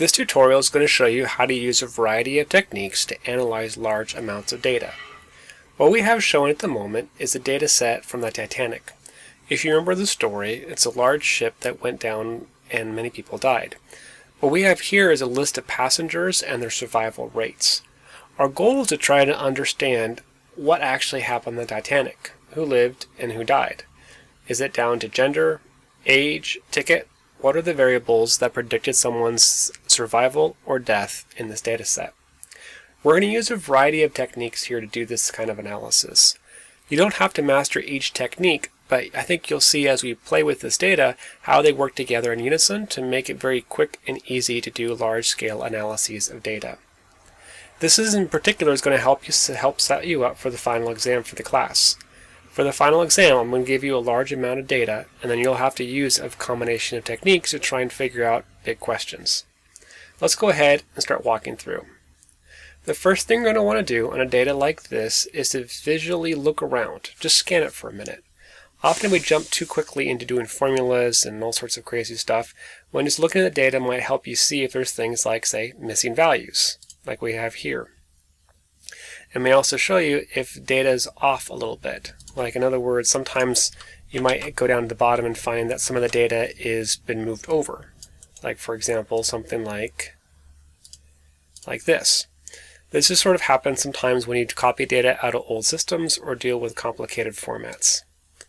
This tutorial is going to show you how to use a variety of techniques to analyze large amounts of data. What we have shown at the moment is a data set from the Titanic. If you remember the story, it's a large ship that went down and many people died. What we have here is a list of passengers and their survival rates. Our goal is to try to understand what actually happened on the Titanic, who lived and who died. Is it down to gender, age, ticket? What are the variables that predicted someone's survival or death in this data set? We're going to use a variety of techniques here to do this kind of analysis. You don't have to master each technique, but I think you'll see as we play with this data how they work together in unison to make it very quick and easy to do large-scale analyses of data. This in particular is going to help set you up for the final exam for the class. For the final exam, I'm going to give you a large amount of data, and then you'll have to use a combination of techniques to try and figure out big questions. Let's go ahead and start walking through. The first thing you're going to want to do on a data like this is to visually look around. Just scan it for a minute. Often we jump too quickly into doing formulas and all sorts of crazy stuff, when just looking at the data might help you see if there's things like, say, missing values, like we have here. It may also show you if data is off a little bit. Like, in other words, sometimes you might go down to the bottom and find that some of the data is been moved over. Like, for example, something like this. This just sort of happens sometimes when you copy data out of old systems or deal with complicated formats.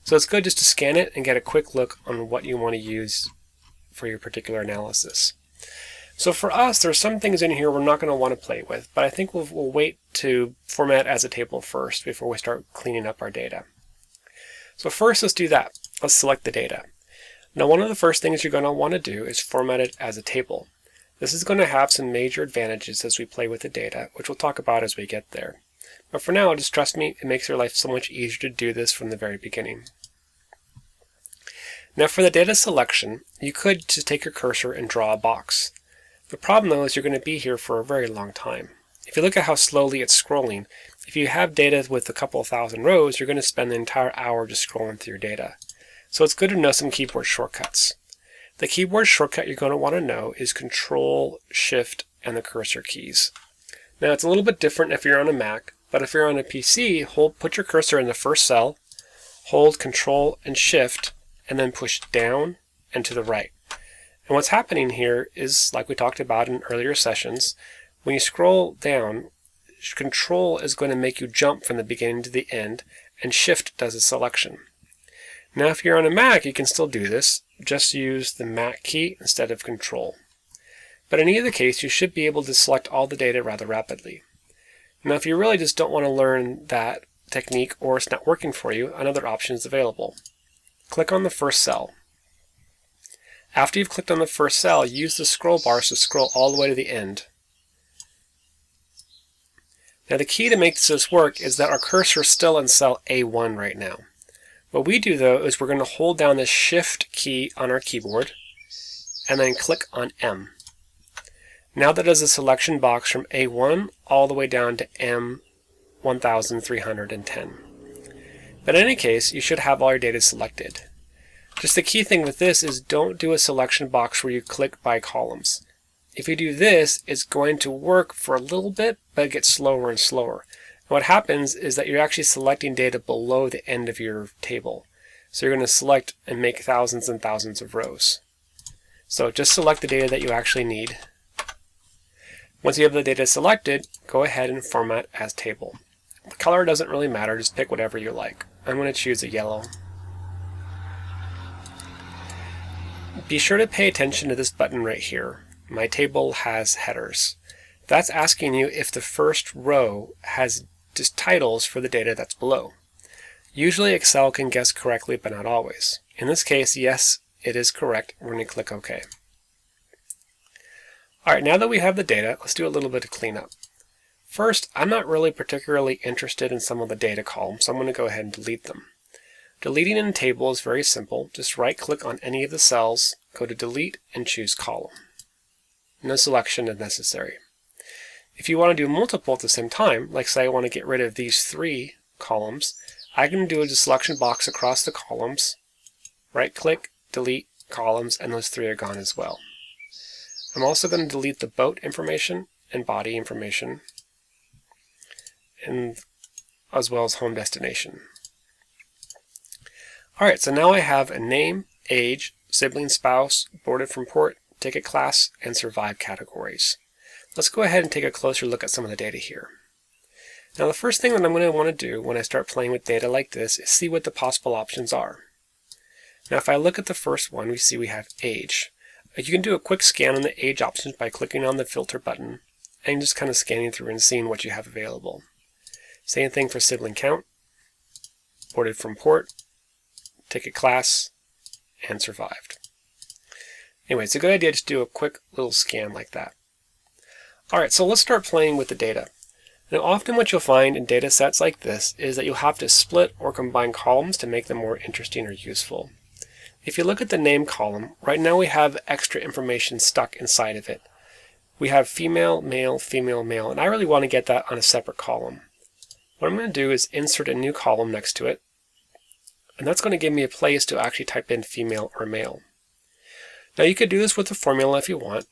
So it's good just to scan it and get a quick look on what you want to use for your particular analysis. So for us, there's some things in here we're not going to want to play with, but I think we'll wait to format as a table first before we start cleaning up our data. So first, let's do that. Let's select the data. Now, one of the first things you're going to want to do is format it as a table. This is going to have some major advantages as we play with the data, which we'll talk about as we get there. But for now, just trust me, it makes your life so much easier to do this from the very beginning. Now, for the data selection, you could just take your cursor and draw a box. The problem, though, is you're going to be here for a very long time. If you look at how slowly it's scrolling, if you have data with a couple of thousand rows, you're going to spend the entire hour just scrolling through your data. So it's good to know some keyboard shortcuts. The keyboard shortcut you're going to want to know is Control, Shift, and the cursor keys. Now, it's a little bit different if you're on a Mac, but if you're on a PC, put your cursor in the first cell, hold Control and Shift, and then push down and to the right. And what's happening here is, like we talked about in earlier sessions, when you scroll down, Control is going to make you jump from the beginning to the end, and Shift does a selection. Now, if you're on a Mac, you can still do this. Just use the Mac key instead of Control. But in either case, you should be able to select all the data rather rapidly. Now, if you really just don't want to learn that technique or it's not working for you, another option is available. Click on the first cell. After you've clicked on the first cell, use the scroll bars to scroll all the way to the end. Now, the key to make this work is that our cursor is still in cell A1 right now. What we do, though, is we're going to hold down the Shift key on our keyboard and then click on M. Now that is a selection box from A1 all the way down to M1310. But in any case, you should have all your data selected. Just the key thing with this is don't do a selection box where you click by columns. If you do this, it's going to work for a little bit, but it gets slower and slower. And what happens is that you're actually selecting data below the end of your table. So you're going to select and make thousands and thousands of rows. So just select the data that you actually need. Once you have the data selected, go ahead and format as table. The color doesn't really matter, just pick whatever you like. I'm going to choose a yellow. Be sure to pay attention to this button right here. My table has headers. That's asking you if the first row has just titles for the data that's below. Usually Excel can guess correctly, but not always. In this case, yes, it is correct. We're going to click OK. Alright, now that we have the data, let's do a little bit of cleanup. First, I'm not really particularly interested in some of the data columns, so I'm going to go ahead and delete them. Deleting in a table is very simple. Just right-click on any of the cells, go to Delete, and choose Column. No selection is necessary. If you want to do multiple at the same time, like say I want to get rid of these 3 columns, I can do a selection box across the columns, right-click, delete, columns, and those 3 are gone as well. I'm also going to delete the boat information and body information, and as well as home destination. Alright, so now I have a name, age, sibling, spouse, boarded from port, ticket class, and survive categories. Let's go ahead and take a closer look at some of the data here. Now the first thing that I'm going to want to do when I start playing with data like this is see what the possible options are. Now if I look at the first one, we see we have age. You can do a quick scan on the age options by clicking on the filter button and just kind of scanning through and seeing what you have available. Same thing for sibling count, boarded from port, ticket class, and survived. Anyway, it's a good idea to do a quick little scan like that. Alright, so let's start playing with the data. Now often what you'll find in data sets like this is that you'll have to split or combine columns to make them more interesting or useful. If you look at the name column, right now we have extra information stuck inside of it. We have female, male, female, male, and I really want to get that on a separate column. What I'm going to do is insert a new column next to it, and that's going to give me a place to actually type in female or male. Now you could do this with a formula if you want,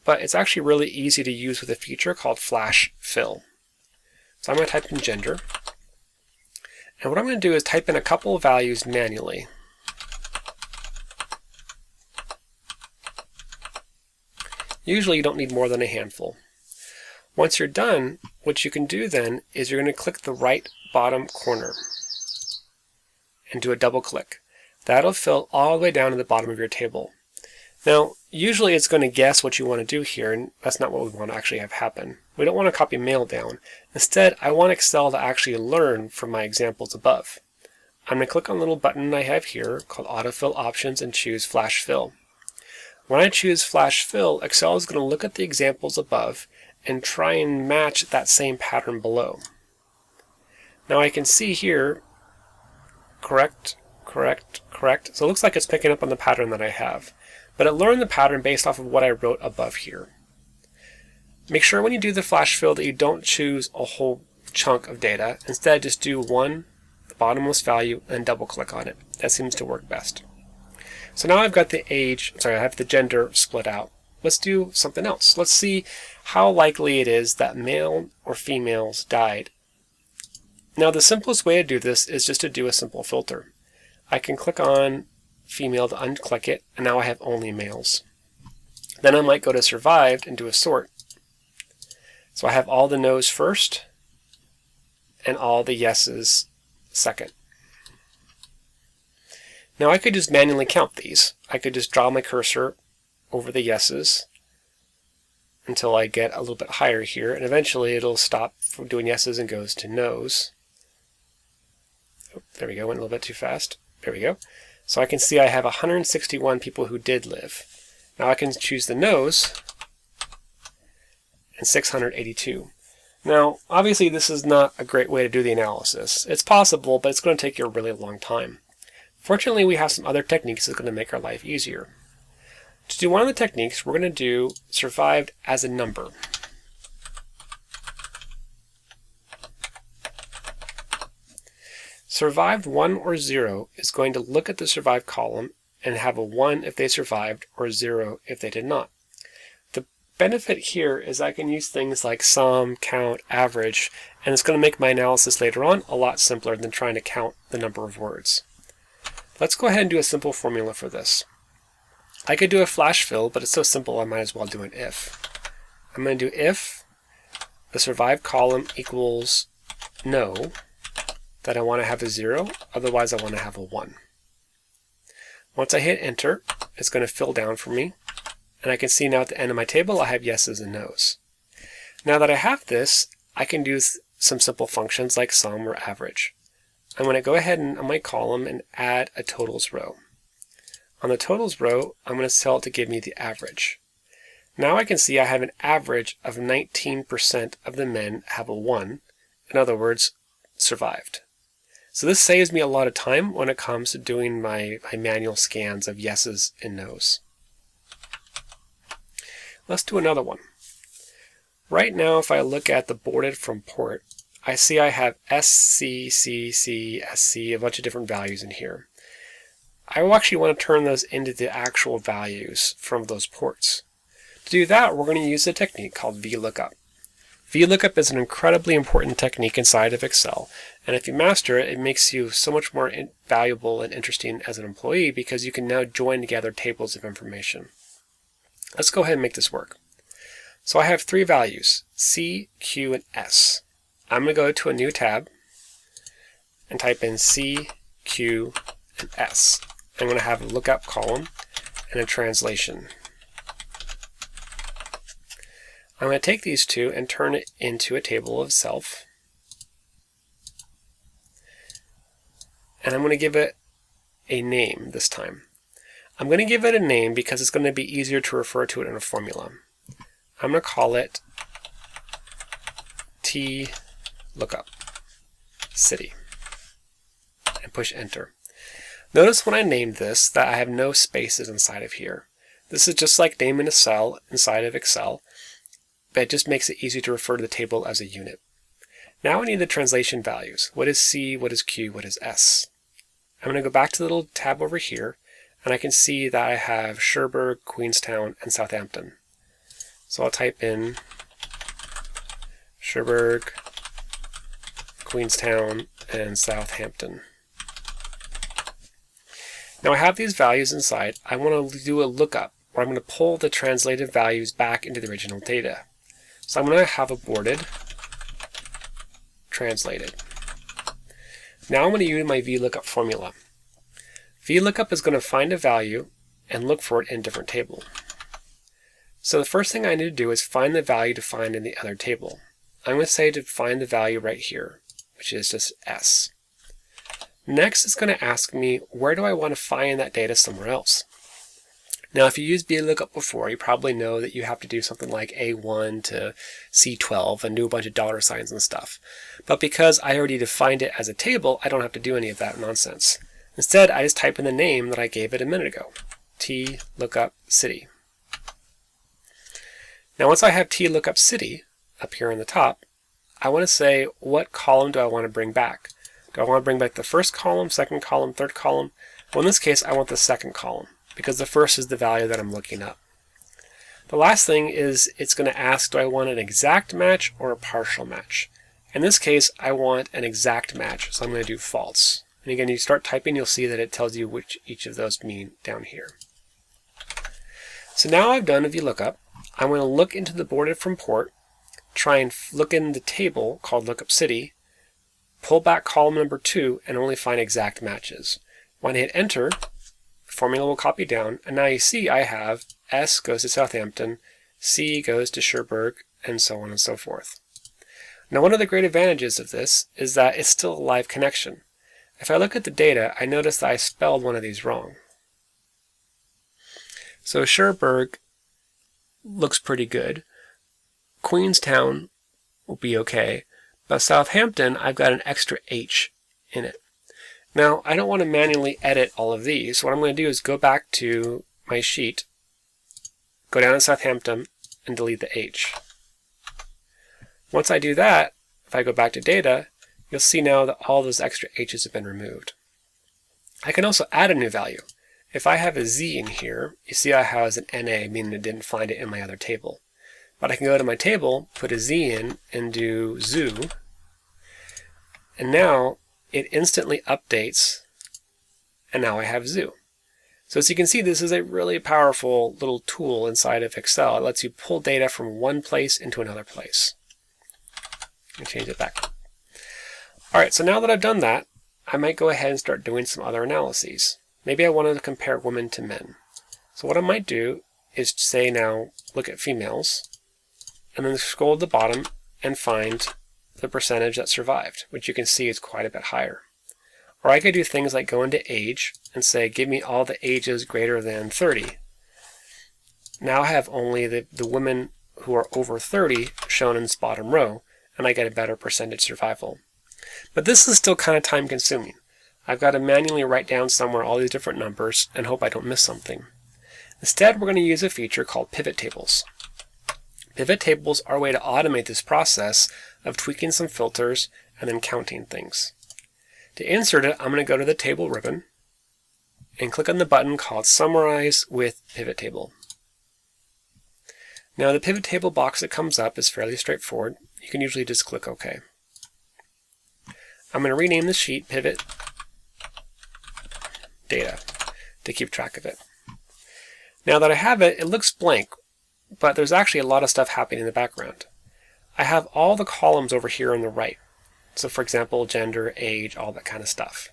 but it's actually really easy to use with a feature called flash fill. So I'm going to type in gender, and what I'm going to do is type in a couple of values manually. Usually you don't need more than a handful. Once you're done, what you can do then is you're going to click the right bottom corner and do a double click. That'll fill all the way down to the bottom of your table. Now, usually it's going to guess what you want to do here, and that's not what we want to actually have happen. We don't want to copy male down. Instead, I want Excel to actually learn from my examples above. I'm going to click on the little button I have here called Autofill Options and choose Flash Fill. When I choose Flash Fill, Excel is going to look at the examples above and try and match that same pattern below. Now I can see here, correct, correct, correct. So it looks like it's picking up on the pattern that I have. But it learned the pattern based off of what I wrote above here. Make sure when you do the flash fill that you don't choose a whole chunk of data. Instead, just do one, the bottommost value, and double click on it. That seems to work best. So now I've got the I have the gender split out. Let's do something else. Let's see how likely it is that male or females died. Now the simplest way to do this is just to do a simple filter. I can click on female to unclick it, and now I have only males. Then I might go to survived and do a sort. So I have all the no's first and all the yeses second. Now I could just manually count these. I could just draw my cursor over the yeses until I get a little bit higher here, and eventually it'll stop from doing yeses and goes to no's. Oh, there we go, went a little bit too fast. There we go. So I can see I have 161 people who did live. Now I can choose the no's and 682. Now obviously this is not a great way to do the analysis. It's possible, but it's going to take you a really long time. Fortunately, we have some other techniques that's going to make our life easier. To do one of the techniques, we're going to do survived as a number. Survived 1 or 0 is going to look at the survived column and have a 1 if they survived or 0 if they did not. The benefit here is I can use things like sum, count, average, and it's going to make my analysis later on a lot simpler than trying to count the number of words. Let's go ahead and do a simple formula for this. I could do a flash fill, but it's so simple I might as well do an if. I'm going to do if the survived column equals no, that I want to have a 0, otherwise I want to have a 1. Once I hit enter, it's going to fill down for me, and I can see now at the end of my table I have yeses and nos. Now that I have this, I can do some simple functions like sum or average. I'm going to go ahead and on my column and add a totals row. On the totals row, I'm going to tell it to give me the average. Now I can see I have an average of 19% of the men have a 1, in other words, survived. So this saves me a lot of time when it comes to doing my manual scans of yeses and nos. Let's do another one. Right now, if I look at the boarded from port, I see I have SC, CC, SC, a bunch of different values in here. I will actually want to turn those into the actual values from those ports. To do that, we're going to use a technique called VLOOKUP. VLOOKUP is an incredibly important technique inside of Excel, and if you master it, it makes you so much more valuable and interesting as an employee because you can now join together tables of information. Let's go ahead and make this work. So I have three values, C, Q, and S. I'm going to go to a new tab and type in C, Q, and S. I'm going to have a lookup column and a translation. I'm going to take these two and turn it into a table of self. And I'm going to give it a name this time. I'm going to give it a name because it's going to be easier to refer to it in a formula. I'm going to call it VLOOKUP City and push enter. Notice when I named this that I have no spaces inside of here. This is just like naming a cell inside of Excel, but it just makes it easy to refer to the table as a unit. Now I need the translation values. What is C, what is Q, what is S? I'm going to go back to the little tab over here, and I can see that I have Cherbourg, Queenstown, and Southampton. So I'll type in Cherbourg, Queenstown, and Southampton. Now I have these values inside. I want to do a lookup, where I'm going to pull the translated values back into the original data. So I'm going to have aborted, translated. Now I'm going to use my VLOOKUP formula. VLOOKUP is going to find a value and look for it in a different table. So the first thing I need to do is find the value to find in the other table. I'm going to say to find the value right here, which is just S. Next, it's going to ask me, where do I want to find that data somewhere else? Now, if you used VLOOKUP before, you probably know that you have to do something like A1 to C12 and do a bunch of dollar signs and stuff. But because I already defined it as a table, I don't have to do any of that nonsense. Instead, I just type in the name that I gave it a minute ago, VLOOKUP City. Now, once I have VLOOKUP City up here on the top, I want to say, what column do I want to bring back? Do I want to bring back the first column, second column, third column? Well, in this case, I want the second column, because the first is the value that I'm looking up. The last thing is it's going to ask, do I want an exact match or a partial match? In this case, I want an exact match, so I'm going to do false. And again, you start typing, you'll see that it tells you which each of those mean down here. So now I've done a VLOOKUP. I'm going to look into the boarded from port, try and look in the table called Lookup City, pull back column number 2, and only find exact matches. When I hit enter, the formula will copy down, and now you see I have S goes to Southampton, C goes to Cherbourg, and so on and so forth. Now, one of the great advantages of this is that it's still a live connection. If I look at the data, I notice that I spelled one of these wrong. So Cherbourg looks pretty good. Queenstown will be okay, but Southampton, I've got an extra H in it. Now, I don't want to manually edit all of these. What I'm going to do is go back to my sheet, go down to Southampton, and delete the H. Once I do that, if I go back to data, you'll see now that all those extra H's have been removed. I can also add a new value. If I have a Z in here, you see I have an NA, meaning it didn't find it in my other table. But I can go to my table, put a Z in, and do zoo, and now it instantly updates, and now I have zoo. So as you can see, this is a really powerful little tool inside of Excel. It lets you pull data from one place into another place. Let me change it back. Alright, so now that I've done that, I might go ahead and start doing some other analyses. Maybe I wanted to compare women to men. So what I might do is say now, look at females, and then scroll to the bottom and find the percentage that survived, which you can see is quite a bit higher. Or I could do things like go into age and say, give me all the ages greater than 30. Now I have only the women who are over 30 shown in this bottom row, and I get a better percentage survival. But this is still kind of time consuming. I've got to manually write down somewhere all these different numbers and hope I don't miss something. Instead, we're going to use a feature called pivot tables. Pivot tables are a way to automate this process of tweaking some filters and then counting things. To insert it, I'm going to go to the table ribbon and click on the button called Summarize with Pivot Table. Now the pivot table box that comes up is fairly straightforward. You can usually just click OK. I'm going to rename the sheet Pivot Data to keep track of it. Now that I have it, it looks blank, but there's actually a lot of stuff happening in the background. I have all the columns over here on the right. So for example, gender, age, all that kind of stuff.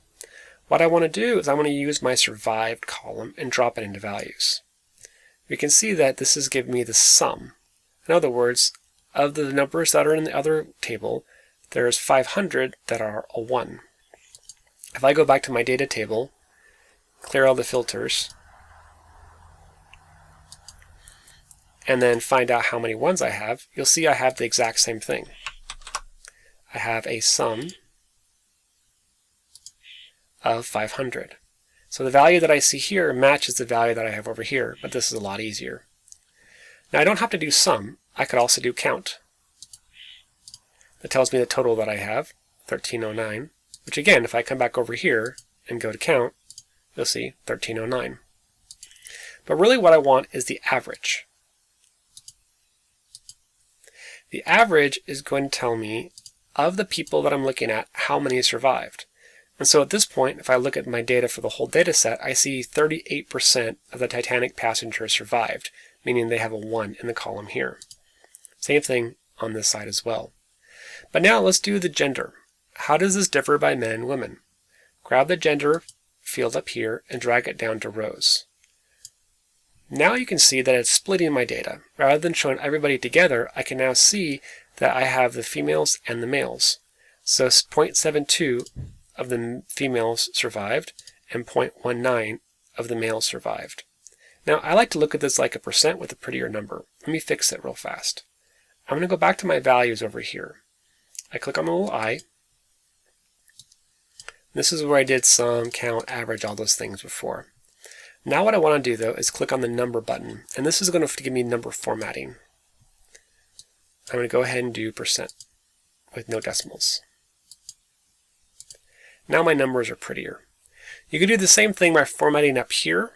What I want to do is I want to use my survived column and drop it into values. We can see that this is giving me the sum. In other words, of the numbers that are in the other table, there's 500 that are a 1. If I go back to my data table, clear all the filters, and then find out how many 1s I have, you'll see I have the exact same thing. I have a sum of 500. So the value that I see here matches the value that I have over here, but this is a lot easier. Now I don't have to do sum, I could also do count. That tells me the total that I have, 1309, which again, if I come back over here and go to count, you'll see 1309. But really what I want is the average. The average is going to tell me, of the people that I'm looking at, how many survived. And so at this point, if I look at my data for the whole data set, I see 38% of the Titanic passengers survived, meaning they have a 1 in the column here. Same thing on this side as well. But now let's do the gender. How does this differ by men and women? Grab the gender field up here and drag it down to rows. Now you can see that it's splitting my data. Rather than showing everybody together, I can now see that I have the females and the males. So 0.72 of the females survived and 0.19 of the males survived. Now I like to look at this like a percent with a prettier number. Let me fix it real fast. I'm going to go back to my values over here. I click on the little I. This is where I did sum, count, average, all those things before. Now what I want to do though is click on the number button, and this is going to give me number formatting. I'm going to go ahead and do percent with no decimals. Now my numbers are prettier. You can do the same thing by formatting up here,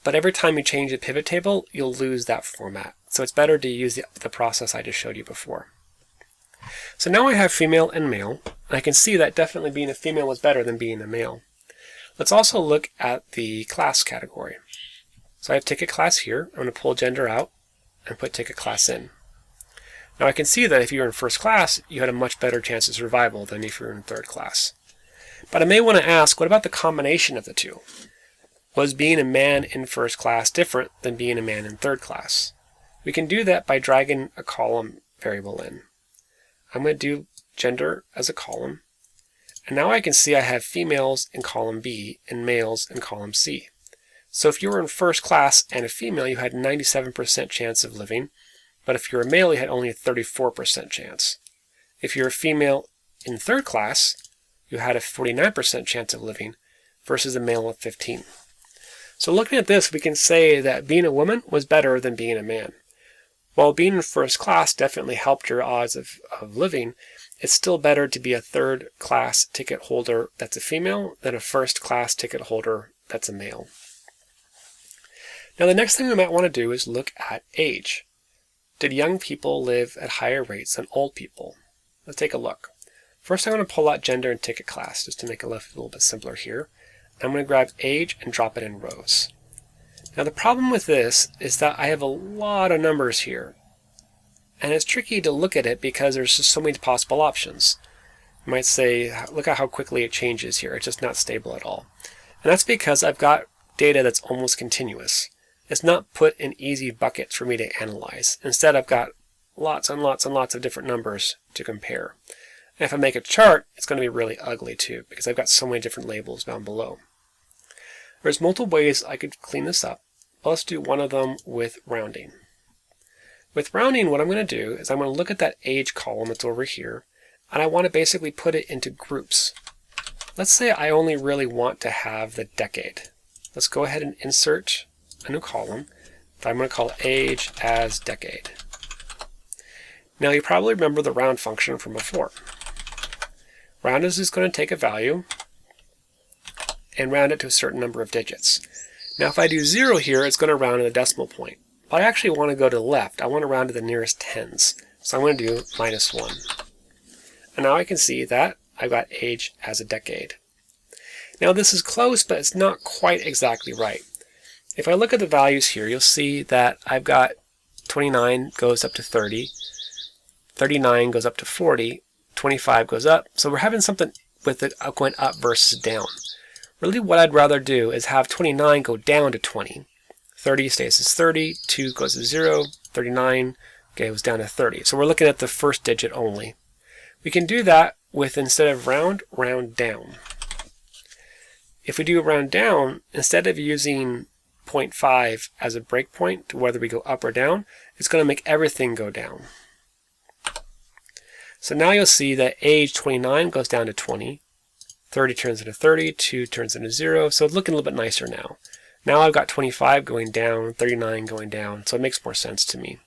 but every time you change the pivot table, you'll lose that format. So it's better to use the process I just showed you before. So now I have female and male, and I can see that definitely being a female was better than being a male. Let's also look at the class category. So I have ticket class here. I'm going to pull gender out and put ticket class in. Now I can see that if you were in first class, you had a much better chance of survival than if you were in third class. But I may want to ask, what about the combination of the two? Was being a man in first class different than being a man in third class? We can do that by dragging a column variable in. I'm going to do gender as a column. And now I can see I have females in column B and males in column C. So if you were in first class and a female, you had a 97% chance of living. But if you're a male, you had only a 34% chance. If you're a female in third class, you had a 49% chance of living versus a male of 15. So looking at this, we can say that being a woman was better than being a man. While being in first class definitely helped your odds of living, it's still better to be a third class ticket holder that's a female than a first class ticket holder that's a male. Now the next thing we might want to do is look at age. Did young people live at higher rates than old people? Let's take a look. First I'm going to pull out gender and ticket class just to make it a little bit simpler here. I'm going to grab age and drop it in rows. Now the problem with this is that I have a lot of numbers here. And it's tricky to look at it because there's just so many possible options. You might say, look at how quickly it changes here. It's just not stable at all. And that's because I've got data that's almost continuous. It's not put in easy buckets for me to analyze. Instead, I've got lots and lots and lots of different numbers to compare. And if I make a chart, it's going to be really ugly too, because I've got so many different labels down below. There's multiple ways I could clean this up. But let's do one of them with rounding. With rounding, what I'm going to do is I'm going to look at that age column that's over here, and I want to basically put it into groups. Let's say I only really want to have the decade. Let's go ahead and insert a new column that I'm going to call age as decade. Now you probably remember the round function from before. Round is just going to take a value and round it to a certain number of digits. Now if I do 0 here, it's going to round to the decimal point. But I actually want to go to the left. I want to round to the nearest tens. So I'm going to do -1. And now I can see that I've got age as a decade. Now this is close, but it's not quite exactly right. If I look at the values here, you'll see that I've got 29 goes up to 30, 39 goes up to 40, 25 goes up. So we're having something with it going up versus down. Really what I'd rather do is have 29 go down to 20. 30 stays as 30, 2 goes to 0, 39 goes down to 30. So we're looking at the first digit only. We can do that with, instead of round, round down. If we do round down, instead of using 0.5 as a breakpoint to whether we go up or down, it's going to make everything go down. So now you'll see that age 29 goes down to 20, 30 turns into 30, 2 turns into 0, so it's looking a little bit nicer now. Now I've got 25 going down, 39 going down, so it makes more sense to me.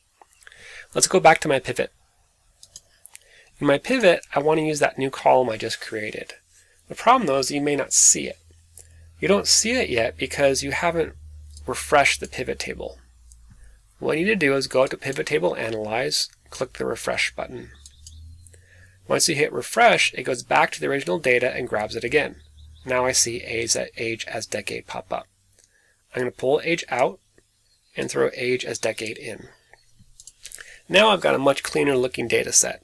Let's go back to my pivot. In my pivot, I want to use that new column I just created. The problem though is you may not see it. You don't see it yet because you haven't refreshed the pivot table. What you need to do is go to Pivot Table Analyze, click the Refresh button. Once you hit Refresh, it goes back to the original data and grabs it again. Now I see age as decade pop up. I'm going to pull age out and throw age as decade in. Now I've got a much cleaner looking data set.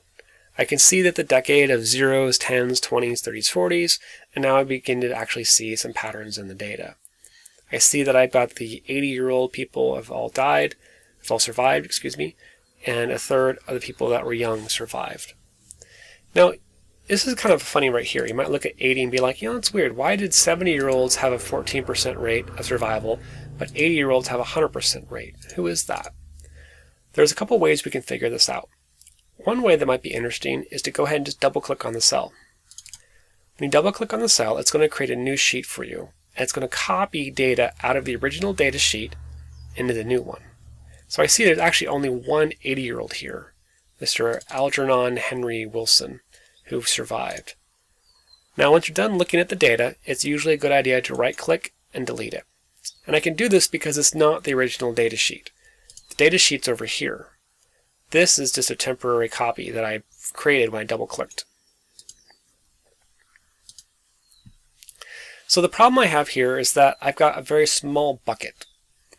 I can see that the decade of 0s, 10s, 20s, 30s, 40s, and now I begin to actually see some patterns in the data. I see that I've got the 80-year-old people have all survived, and a third of the people that were young survived. Now, this is kind of funny right here. You might look at 80 and be like, it's weird. Why did 70-year-olds have a 14% rate of survival, but 80-year-olds have a 100% rate? Who is that? There's a couple ways we can figure this out. One way that might be interesting is to go ahead and just double-click on the cell. When you double-click on the cell, it's going to create a new sheet for you. And it's going to copy data out of the original data sheet into the new one. So I see there's actually only one 80-year-old here, Mr. Algernon Henry Wilson, who survived. Now, once you're done looking at the data, it's usually a good idea to right-click and delete it. And I can do this because it's not the original data sheet. The data sheet's over here. This is just a temporary copy that I created when I double-clicked. So the problem I have here is that I've got a very small bucket.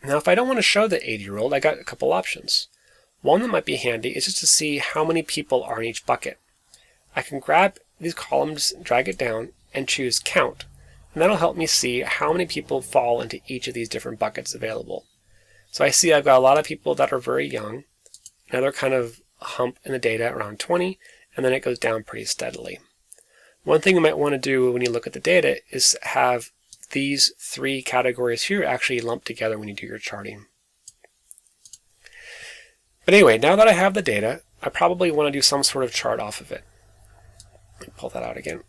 Now, if I don't want to show the 80-year-old, I got a couple options. One that might be handy is just to see how many people are in each bucket. I can grab these columns, drag it down, and choose Count. And that'll help me see how many people fall into each of these different buckets available. So I see I've got a lot of people that are very young, another kind of hump in the data around 20, and then it goes down pretty steadily. One thing you might want to do when you look at the data is have these three categories here actually lumped together when you do your charting. But anyway, now that I have the data, I probably want to do some sort of chart off of it. Let me pull that out again.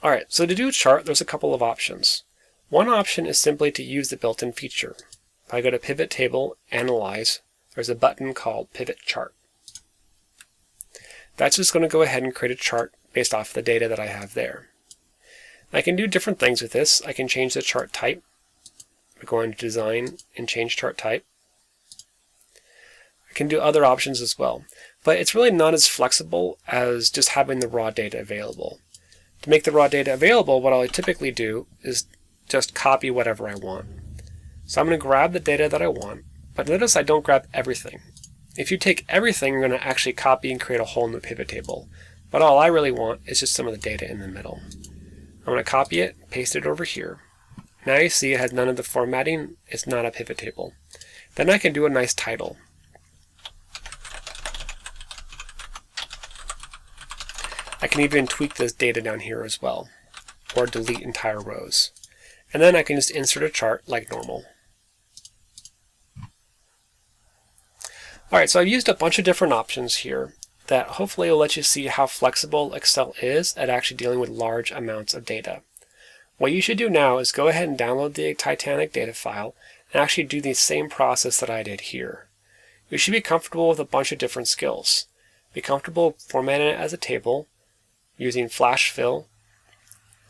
Alright, so to do a chart, there's a couple of options. One option is simply to use the built-in feature. If I go to Pivot Table, Analyze, there's a button called Pivot Chart. That's just going to go ahead and create a chart based off the data that I have there. I can do different things with this. I can change the chart type. I go into Design and change chart type. I can do other options as well. But it's really not as flexible as just having the raw data available. To make the raw data available, what I'll typically do is just copy whatever I want. So I'm going to grab the data that I want, but notice I don't grab everything. If you take everything, you're going to actually copy and create a whole new pivot table. But all I really want is just some of the data in the middle. I'm going to copy it, paste it over here. Now you see it has none of the formatting. It's not a pivot table. Then I can do a nice title. I can even tweak this data down here as well, or delete entire rows. And then I can just insert a chart like normal. Alright, so I've used a bunch of different options here that hopefully will let you see how flexible Excel is at actually dealing with large amounts of data. What you should do now is go ahead and download the Titanic data file and actually do the same process that I did here. You should be comfortable with a bunch of different skills. Be comfortable formatting it as a table, using flash fill,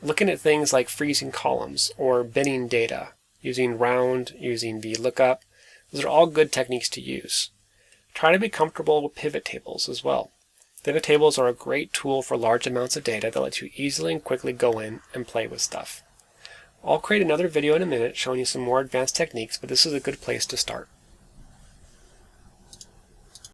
looking at things like freezing columns or binning data, using round, using VLOOKUP, Those are all good techniques to use. Try to be comfortable with pivot tables as well. Pivot tables are a great tool for large amounts of data that lets you easily and quickly go in and play with stuff. I'll create another video in a minute showing you some more advanced techniques, but this is a good place to start.